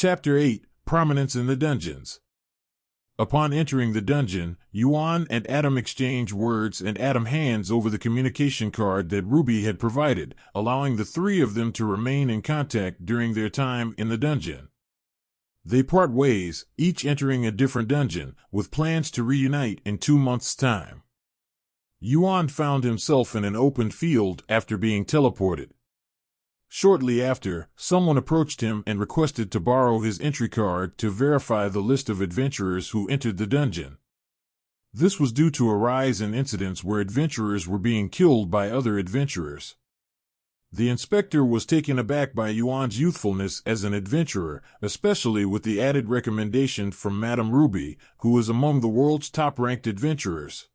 Chapter 8: Prominence in the Dungeons. Upon entering the dungeon, Yuan and Adam exchange words and Adam hands over the communication card that Ruby had provided, allowing the three of them to remain in contact during their time in the dungeon. They part ways, each entering a different dungeon, with plans to reunite in 2 months' time. Yuan found himself in an open field after being teleported. Shortly after, someone approached him and requested to borrow his entry card to verify the list of adventurers who entered the dungeon. This was due to a rise in incidents where adventurers were being killed by other adventurers. The inspector was taken aback by Yuan's youthfulness as an adventurer, especially with the added recommendation from Madame Ruby, who was among the world's top-ranked adventurers.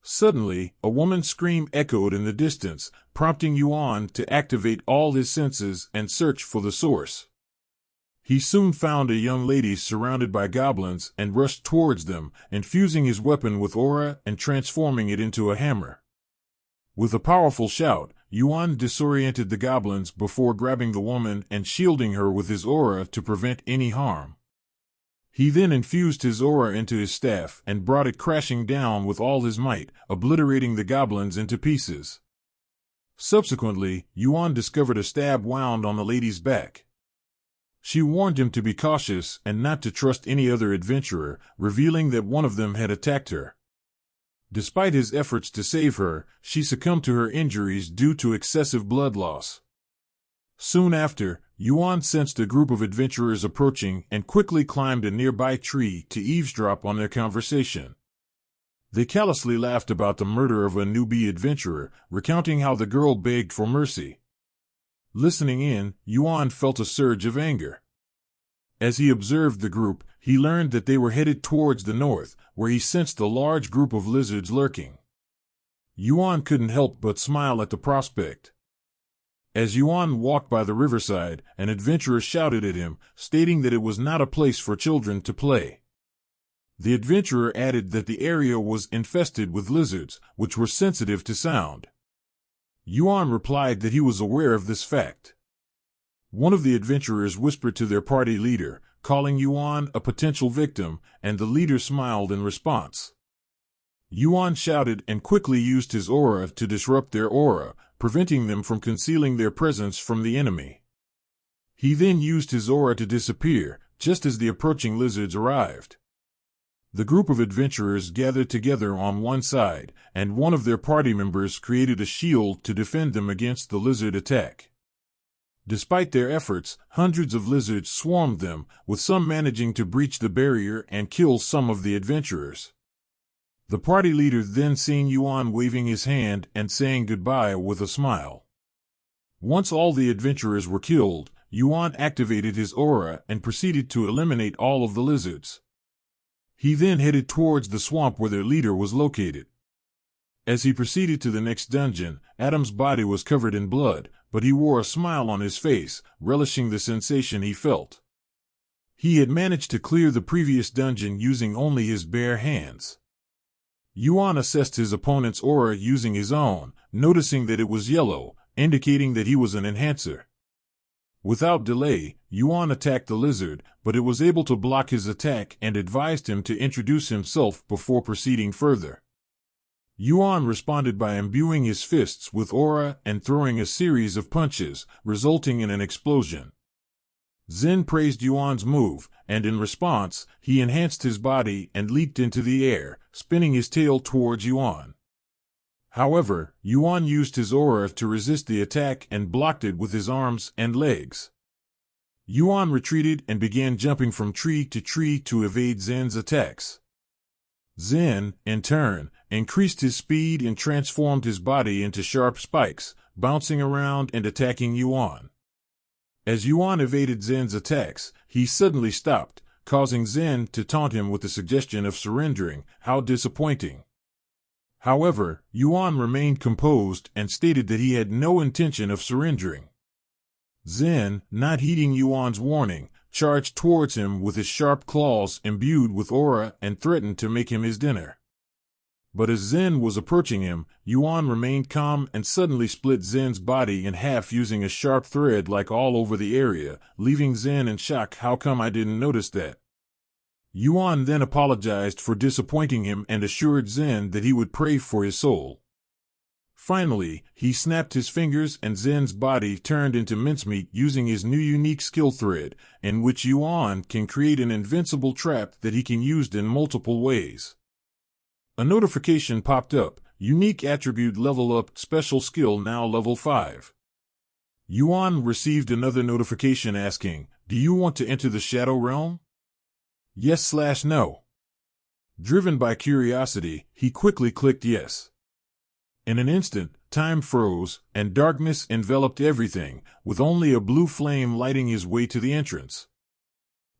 Suddenly, a woman's scream echoed in the distance, prompting Yuan to activate all his senses and search for the source. He soon found a young lady surrounded by goblins and rushed towards them, infusing his weapon with aura and transforming it into a hammer. With a powerful shout, Yuan disoriented the goblins before grabbing the woman and shielding her with his aura to prevent any harm. He then infused his aura into his staff and brought it crashing down with all his might, obliterating the goblins into pieces. Subsequently, Yuan discovered a stab wound on the lady's back. She warned him to be cautious and not to trust any other adventurer, revealing that one of them had attacked her. Despite his efforts to save her, she succumbed to her injuries due to excessive blood loss. Soon after, Yuan sensed a group of adventurers approaching and quickly climbed a nearby tree to eavesdrop on their conversation. They callously laughed about the murder of a newbie adventurer, recounting how the girl begged for mercy. Listening in, Yuan felt a surge of anger. As he observed the group, he learned that they were headed towards the north, where he sensed a large group of lizards lurking. Yuan couldn't help but smile at the prospect. As Yuan walked by the riverside, an adventurer shouted at him, stating that it was not a place for children to play. The adventurer added that the area was infested with lizards, which were sensitive to sound. Yuan replied that he was aware of this fact. One of the adventurers whispered to their party leader, calling Yuan a potential victim, and the leader smiled in response. Yuan shouted and quickly used his aura to disrupt their aura, preventing them from concealing their presence from the enemy. He then used his aura to disappear, just as the approaching lizards arrived. The group of adventurers gathered together on one side, and one of their party members created a shield to defend them against the lizard attack. Despite their efforts, hundreds of lizards swarmed them, with some managing to breach the barrier and kill some of the adventurers. The party leader then seen Yuan waving his hand and saying goodbye with a smile. Once all the adventurers were killed, Yuan activated his aura and proceeded to eliminate all of the lizards. He then headed towards the swamp where their leader was located. As he proceeded to the next dungeon, Adam's body was covered in blood, but he wore a smile on his face, relishing the sensation he felt. He had managed to clear the previous dungeon using only his bare hands. Yuan assessed his opponent's aura using his own, noticing that it was yellow, indicating that he was an enhancer. Without delay, Yuan attacked the lizard, but it was able to block his attack and advised him to introduce himself before proceeding further. Yuan responded by imbuing his fists with aura and throwing a series of punches, resulting in an explosion. Zen praised Yuan's move, and in response, he enhanced his body and leaped into the air, spinning his tail towards Yuan. However, Yuan used his aura to resist the attack and blocked it with his arms and legs. Yuan retreated and began jumping from tree to evade Zen's attacks. Zen, in turn, increased his speed and transformed his body into sharp spikes, bouncing around and attacking Yuan. As Yuan evaded Zen's attacks, he suddenly stopped, causing Zen to taunt him with the suggestion of surrendering. How disappointing. However, Yuan remained composed and stated that he had no intention of surrendering. Zen, not heeding Yuan's warning, charged towards him with his sharp claws imbued with aura and threatened to make him his dinner. But as Zen was approaching him, Yuan remained calm and suddenly split Zen's body in half using a sharp thread like all over the area, leaving Zen in shock. How come I didn't notice that? Yuan then apologized for disappointing him and assured Zen that he would pray for his soul. Finally, he snapped his fingers and Zen's body turned into mincemeat using his new unique skill thread, in which Yuan can create an invincible trap that he can use in multiple ways. A notification popped up, unique attribute level up, special skill now level 5. Yuan received another notification asking, "Do you want to enter the Shadow Realm?" Yes/no. Driven by curiosity, he quickly clicked yes. In an instant, time froze, and darkness enveloped everything, with only a blue flame lighting his way to the entrance.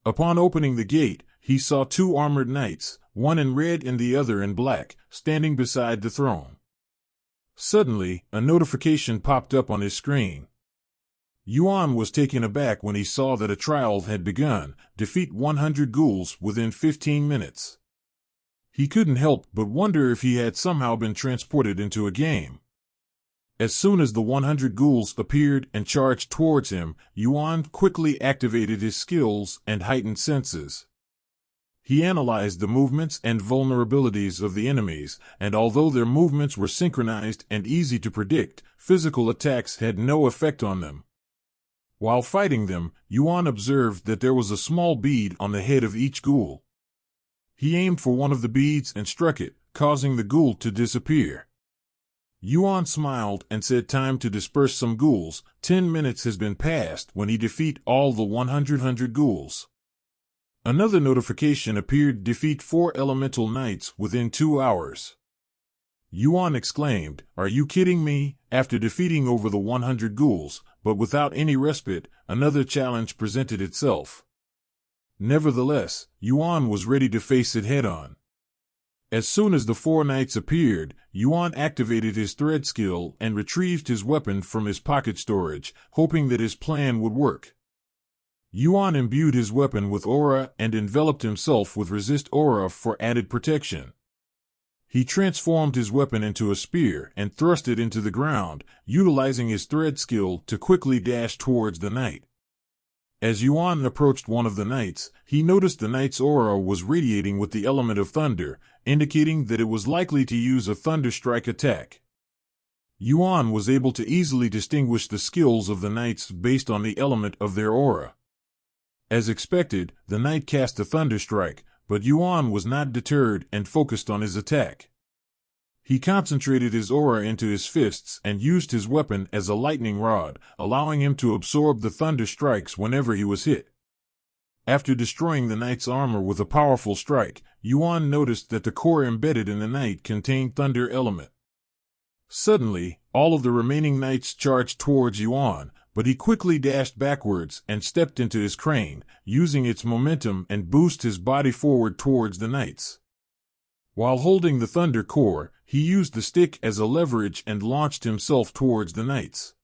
Upon opening the gate, he saw 2 armored knights, one in red and the other in black, standing beside the throne. Suddenly, a notification popped up on his screen. Yuan was taken aback when he saw that a trial had begun. Defeat 100 ghouls within 15 minutes. He couldn't help but wonder if he had somehow been transported into a game. As soon as the 100 ghouls appeared and charged towards him, Yuan quickly activated his skills and heightened senses. He analyzed the movements and vulnerabilities of the enemies, and although their movements were synchronized and easy to predict, physical attacks had no effect on them. While fighting them, Yuan observed that there was a small bead on the head of each ghoul. He aimed for one of the beads and struck it, causing the ghoul to disappear. Yuan smiled and said, "Time to disperse some ghouls. 10 minutes has been passed when he defeat all the 100 ghouls." Another notification appeared, defeat 4 elemental knights within 2 hours. Yuan exclaimed, "Are you kidding me?" After defeating over the 100 ghouls, but without any respite, another challenge presented itself. Nevertheless, Yuan was ready to face it head-on. As soon as the 4 knights appeared, Yuan activated his thread skill and retrieved his weapon from his pocket storage, hoping that his plan would work. Yuan imbued his weapon with aura and enveloped himself with resist aura for added protection. He transformed his weapon into a spear and thrust it into the ground, utilizing his thread skill to quickly dash towards the knight. As Yuan approached one of the knights, he noticed the knight's aura was radiating with the element of thunder, indicating that it was likely to use a thunder strike attack. Yuan was able to easily distinguish the skills of the knights based on the element of their aura. As expected, the knight cast a thunder strike, but Yuan was not deterred and focused on his attack. He concentrated his aura into his fists and used his weapon as a lightning rod, allowing him to absorb the thunder strikes whenever he was hit. After destroying the knight's armor with a powerful strike, Yuan noticed that the core embedded in the knight contained thunder element. Suddenly, all of the remaining knights charged towards Yuan, but he quickly dashed backwards and stepped into his crane, using its momentum and boost his body forward towards the knights. While holding the thunder core, he used the stick as a leverage and launched himself towards the knights.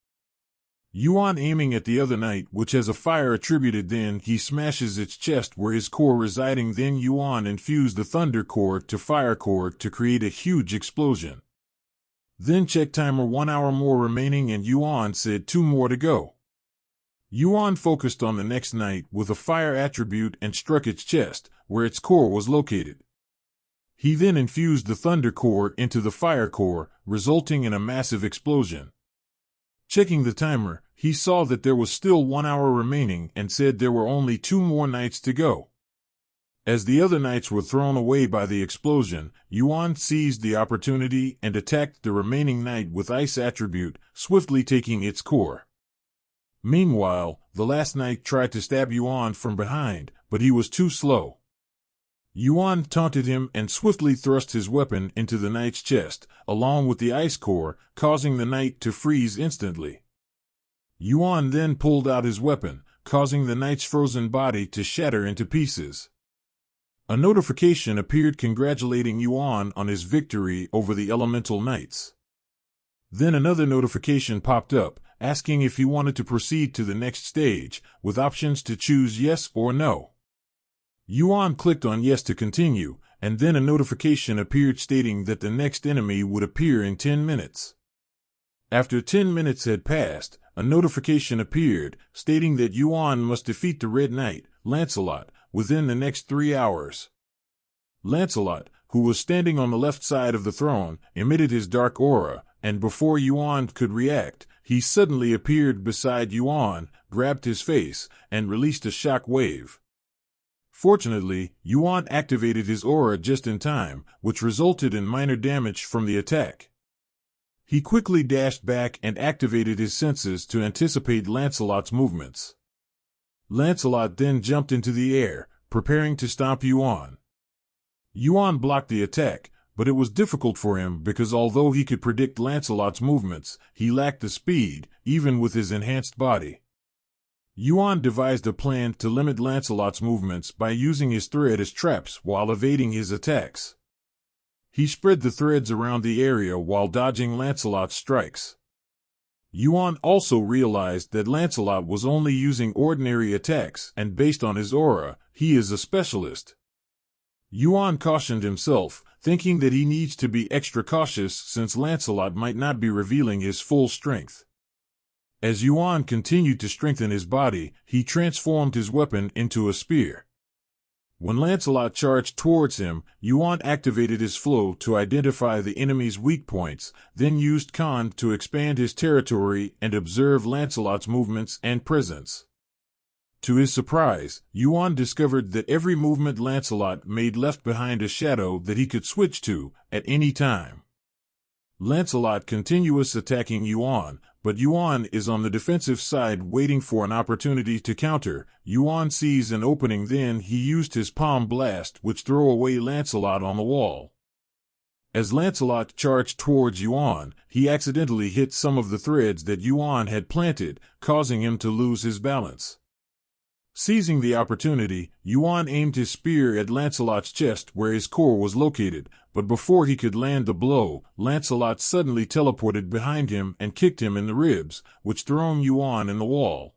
Yuan aiming at the other knight, which has a fire attributed, then he smashes its chest where his core residing. Then Yuan infused the thunder core to fire core to create a huge explosion. Then check timer, 1 hour more remaining, and Yuan said 2 more to go. Yuan focused on the next knight with a fire attribute and struck its chest, where its core was located. He then infused the thunder core into the fire core, resulting in a massive explosion. Checking the timer, he saw that there was still 1 hour remaining and said there were only 2 more knights to go. As the other knights were thrown away by the explosion, Yuan seized the opportunity and attacked the remaining knight with ice attribute, swiftly taking its core. Meanwhile, the last knight tried to stab Yuan from behind, but he was too slow. Yuan taunted him and swiftly thrust his weapon into the knight's chest, along with the ice core, causing the knight to freeze instantly. Yuan then pulled out his weapon, causing the knight's frozen body to shatter into pieces. A notification appeared congratulating Yuan on his victory over the elemental knights. Then another notification popped up, asking if he wanted to proceed to the next stage, with options to choose yes or no. Yuan clicked on yes to continue, and then a notification appeared stating that the next enemy would appear in 10 minutes. After 10 minutes had passed, a notification appeared stating that Yuan must defeat the Red Knight, Lancelot, within the next 3 hours. Lancelot, who was standing on the left side of the throne, emitted his dark aura, and before Yuan could react, he suddenly appeared beside Yuan, grabbed his face, and released a shock wave. Fortunately, Yuan activated his aura just in time, which resulted in minor damage from the attack. He quickly dashed back and activated his senses to anticipate Lancelot's movements. Lancelot then jumped into the air, preparing to stomp Yuan. Yuan blocked the attack, but it was difficult for him because although he could predict Lancelot's movements, he lacked the speed, even with his enhanced body. Yuan devised a plan to limit Lancelot's movements by using his thread as traps while evading his attacks. He spread the threads around the area while dodging Lancelot's strikes. Yuan also realized that Lancelot was only using ordinary attacks, and based on his aura, he is a specialist. Yuan cautioned himself, thinking that he needs to be extra cautious since Lancelot might not be revealing his full strength. As Yuan continued to strengthen his body, he transformed his weapon into a spear. When Lancelot charged towards him, Yuan activated his flow to identify the enemy's weak points, then used Khan to expand his territory and observe Lancelot's movements and presence. To his surprise, Yuan discovered that every movement Lancelot made left behind a shadow that he could switch to at any time. Lancelot continues attacking Yuan, but Yuan is on the defensive side waiting for an opportunity to counter. Yuan sees an opening, then he used his palm blast which threw away Lancelot on the wall. As Lancelot charged towards Yuan, he accidentally hit some of the threads that Yuan had planted, causing him to lose his balance. Seizing the opportunity, Yuan aimed his spear at Lancelot's chest where his core was located, but before he could land the blow, Lancelot suddenly teleported behind him and kicked him in the ribs, which threw Yuan in the wall.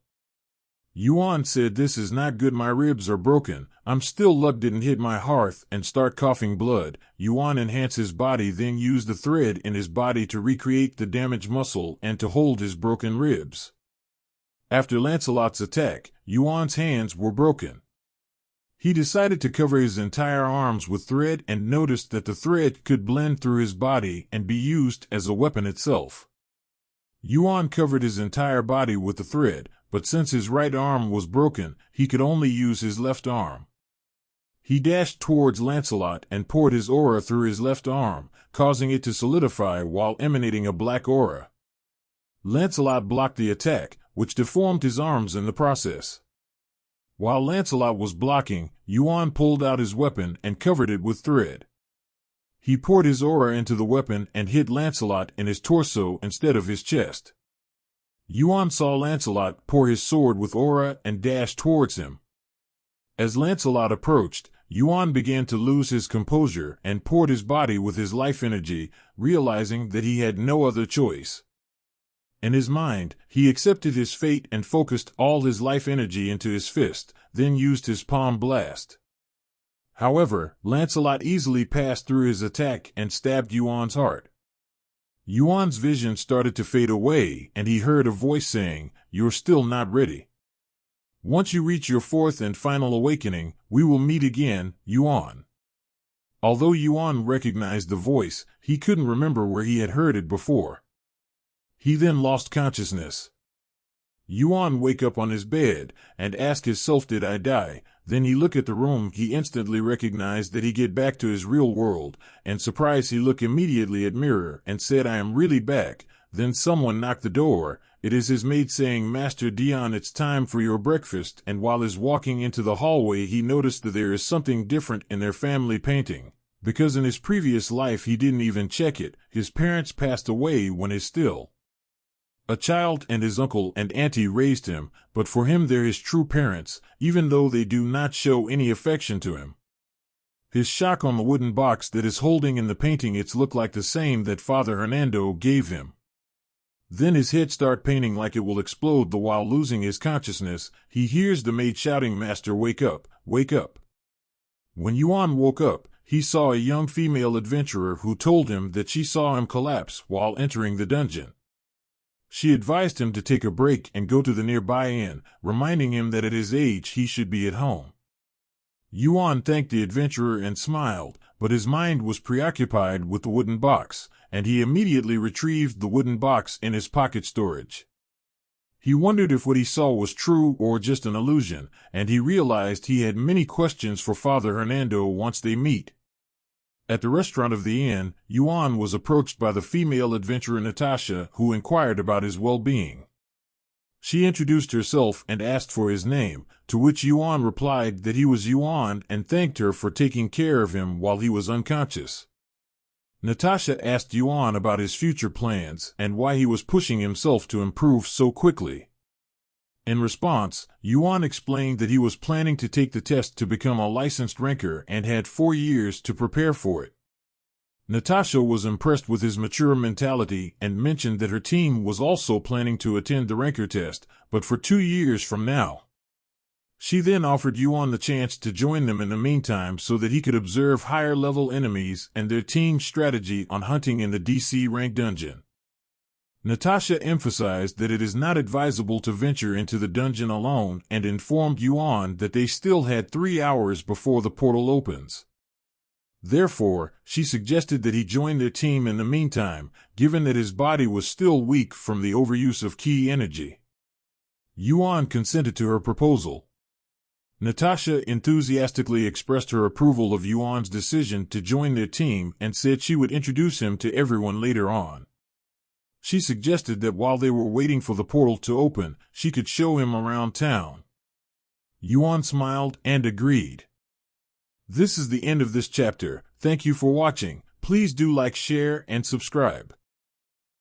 Yuan said, "This is not good, my ribs are broken, I'm still luck didn't hit my hearth," and start coughing blood. Yuan enhanced his body, then used the thread in his body to recreate the damaged muscle and to hold his broken ribs. After Lancelot's attack, Yuan's hands were broken. He decided to cover his entire arms with thread and noticed that the thread could blend through his body and be used as a weapon itself. Yuan covered his entire body with the thread, but since his right arm was broken, he could only use his left arm. He dashed towards Lancelot and poured his aura through his left arm, causing it to solidify while emanating a black aura. Lancelot blocked the attack, which deformed his arms in the process. While Lancelot was blocking, Yuan pulled out his weapon and covered it with thread. He poured his aura into the weapon and hit Lancelot in his torso instead of his chest. Yuan saw Lancelot pour his sword with aura and dashed towards him. As Lancelot approached, Yuan began to lose his composure and poured his body with his life energy, realizing that he had no other choice. In his mind, he accepted his fate and focused all his life energy into his fist, then used his palm blast. However, Lancelot easily passed through his attack and stabbed Yuan's heart. Yuan's vision started to fade away, and he heard a voice saying, "You're still not ready. Once you reach your fourth and final awakening, we will meet again, Yuan." Although Yuan recognized the voice, he couldn't remember where he had heard it before. He then lost consciousness. Yuan wake up on his bed and ask himself, "Did I die?" Then he look at the room. He instantly recognized that he get back to his real world, and surprised he look immediately at mirror and said, "I am really back." Then someone knocked the door. It is his maid saying, "Master Dion, it's time for your breakfast." And while he's walking into the hallway, he noticed that there is something different in their family painting. Because in his previous life he didn't even check it, his parents passed away when he's still a child, and his uncle and auntie raised him, but for him they're his true parents, even though they do not show any affection to him. His shock on the wooden box that is holding in the painting, it's look like the same that Father Hernando gave him. Then his head start painting like it will explode. While losing his consciousness, he hears the maid shouting, "Master, wake up, wake up." When Yuan woke up, he saw a young female adventurer who told him that she saw him collapse while entering the dungeon. She advised him to take a break and go to the nearby inn, reminding him that at his age he should be at home. Yuan thanked the adventurer and smiled, but his mind was preoccupied with the wooden box, and he immediately retrieved the wooden box in his pocket storage. He wondered if what he saw was true or just an illusion, and he realized he had many questions for Father Hernando once they meet. At the restaurant of the inn, Yuan was approached by the female adventurer Natasha, who inquired about his well-being. She introduced herself and asked for his name, to which Yuan replied that he was Yuan and thanked her for taking care of him while he was unconscious. Natasha asked Yuan about his future plans and why he was pushing himself to improve so quickly. In response, Yuan explained that he was planning to take the test to become a licensed ranker and had 4 years to prepare for it. Natasha was impressed with his mature mentality and mentioned that her team was also planning to attend the ranker test, but for 2 years from now. She then offered Yuan the chance to join them in the meantime so that he could observe higher-level enemies and their team's strategy on hunting in the DC rank dungeon. Natasha emphasized that it is not advisable to venture into the dungeon alone and informed Yuan that they still had 3 hours before the portal opens. Therefore, she suggested that he join their team in the meantime, given that his body was still weak from the overuse of ki energy. Yuan consented to her proposal. Natasha enthusiastically expressed her approval of Yuan's decision to join their team and said she would introduce him to everyone later on. She suggested that while they were waiting for the portal to open, she could show him around town. Yuan smiled and agreed. This is the end of this chapter. Thank you for watching. Please do like, share, and subscribe.